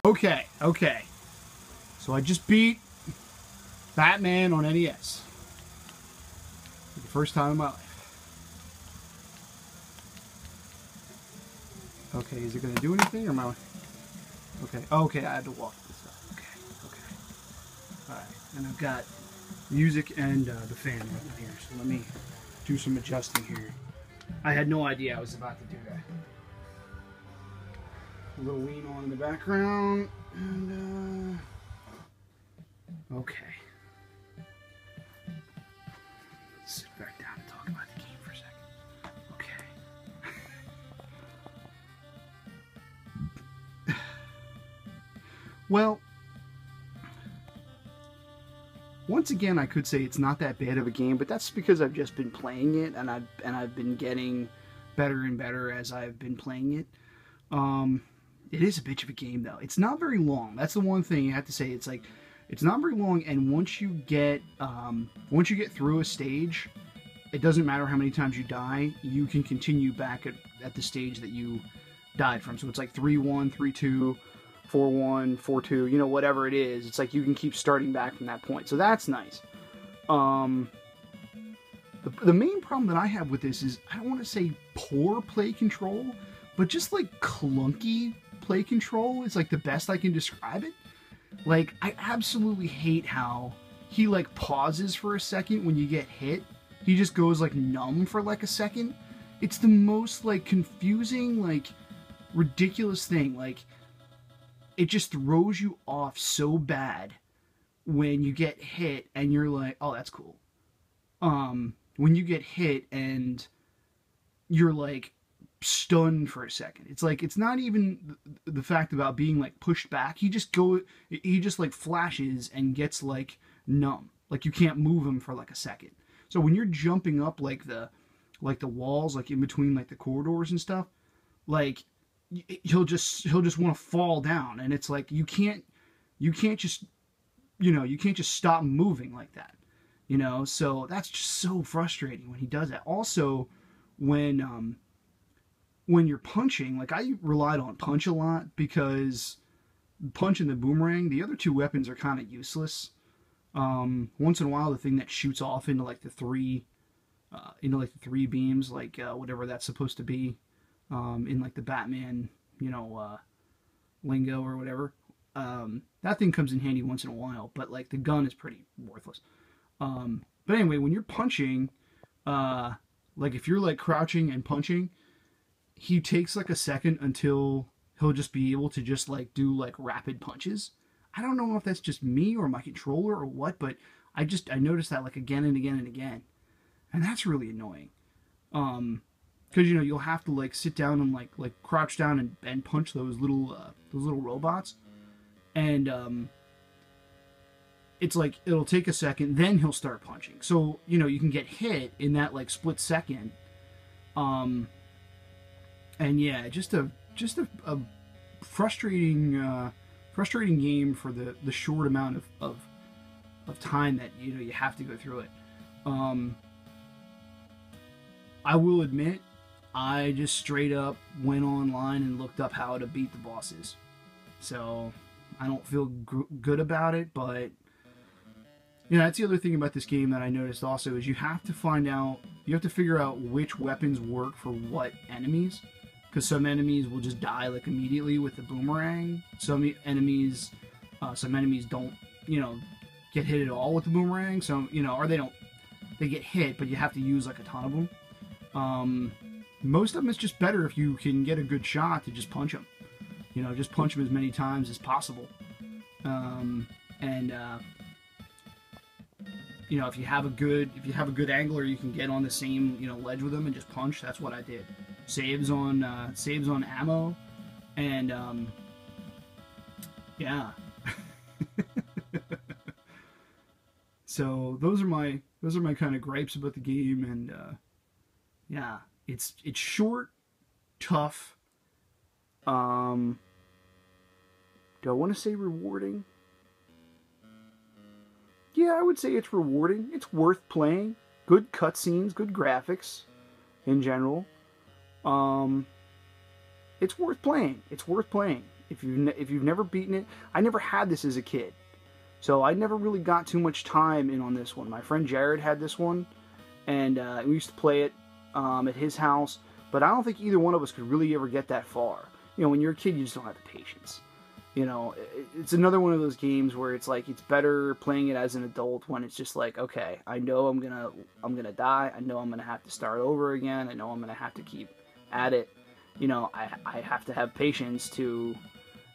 Okay. So I just beat Batman on NES. For the first time in my life. Okay, is it going to do anything or am I... Okay, okay, I had to walk this up. Okay. Alright, and I've got music and the fan right here, so let me do some adjusting here. I had no idea I was about to do that. A little lean on in the background, and okay. Let's sit back down and talk about the game for a second. Okay. Well, once again, I could say it's not that bad of a game, but that's because I've just been playing it, and I've been getting better and better as I've been playing it. It is a bitch of a game, though. It's not very long. That's the one thing you have to say. It's like, it's not very long, and once you get through a stage, it doesn't matter how many times you die. You can continue back at the stage that you died from. So it's like 3-1, 3-2, 4-1, 4-2. You know, whatever it is. It's like you can keep starting back from that point. So that's nice. The main problem that I have with this is I don't want to say poor play control, but just like clunky play control is like the best I can describe it. Like, I absolutely hate how he like pauses for a second when you get hit. He just goes like numb for like a second. It's the most like confusing, like ridiculous thing. Like, it just throws you off so bad when you get hit and you're like, oh, that's cool. When you get hit and you're like stunned for a second. It's like, it's not even the fact about being like pushed back. He just like flashes and gets like numb. Like you can't move him for like a second. So when you're jumping up like the walls, like in between like the corridors and stuff, like he'll just want to fall down, and it's like you can't just, you know, you can't just stop moving like that. You know, so that's just so frustrating when he does that. Also, when you're punching, like I relied on punch a lot because punch and the boomerang, the other two weapons are kind of useless. Once in a while, the thing that shoots off into like the three beams, like whatever that's supposed to be, in like the Batman, you know, lingo or whatever. That thing comes in handy once in a while, but like the gun is pretty worthless. But anyway, when you're punching, like if you're like crouching and punching, he takes like a second until he'll just be able to just like do like rapid punches. I don't know if that's just me or my controller or what, but I noticed that like again and again and again. And that's really annoying. Because, you know, you'll have to like sit down and like crouch down and punch those little robots. And it's like it'll take a second, then he'll start punching. So, you know, you can get hit in that like split second. And yeah, just a frustrating game for the short amount of time that, you know, you have to go through it. I will admit, I just straight up went online and looked up how to beat the bosses. So I don't feel good about it, but you know, that's the other thing about this game that I noticed also is you have to figure out which weapons work for what enemies. Because some enemies will just die like immediately with the boomerang. Some enemies don't, you know, get hit at all with the boomerang. Some, you know, or they get hit, but you have to use like a ton of them. Most of them it's just better if you can get a good shot to just punch them. You know, just punch them as many times as possible. You know, if you have a good angler, you can get on the same, you know, ledge with them and just punch. That's what I did. Saves on ammo, and yeah. So those are my kind of gripes about the game, and yeah, it's short, tough. Do I want to say rewarding? Yeah, I would say it's rewarding. It's worth playing. Good cutscenes, good graphics in general. It's worth playing. It's worth playing. If you've never beaten it, I never had this as a kid, so I never really got too much time in on this one. My friend Jared had this one, and we used to play it at his house, but I don't think either one of us could really ever get that far. You know, when you're a kid, you just don't have the patience. You know, it's another one of those games where it's like it's better playing it as an adult when it's just like, okay, I know I'm gonna die. I know I'm gonna have to start over again. I know I'm gonna have to keep at it. You know, I have to have patience to,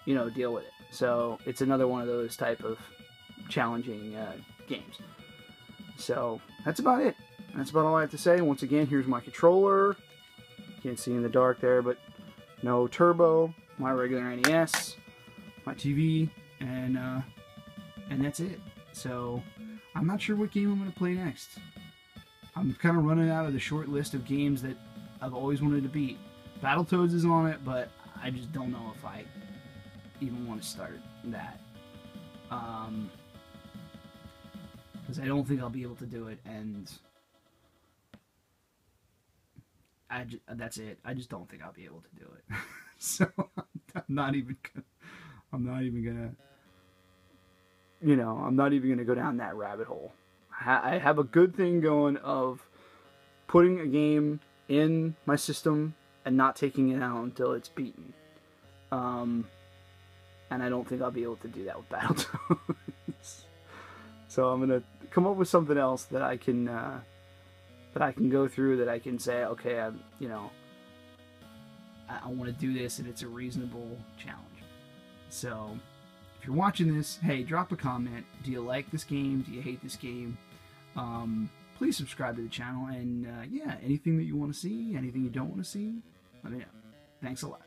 you know, deal with it. So it's another one of those type of challenging games. So that's about it. That's about all I have to say. Once again, here's my controller. Can't see in the dark there, but no turbo. My regular NES. My TV, and that's it. So I'm not sure what game I'm going to play next. I'm kind of running out of the short list of games that I've always wanted to beat. Battletoads is on it, but I just don't know if I even want to start that. Because I don't think I'll be able to do it, and that's it. I just don't think I'll be able to do it. So I'm not even gonna, you know, I'm not even gonna go down that rabbit hole. I have a good thing going of putting a game in my system and not taking it out until it's beaten. And I don't think I'll be able to do that with Battletoads. So I'm gonna come up with something else that I can go through, that I can say, okay, I want to do this and it's a reasonable challenge. So if you're watching this, hey, drop a comment. Do you like this game? Do you hate this game? Please subscribe to the channel, and yeah, anything that you want to see, anything you don't want to see, let me know. Thanks a lot.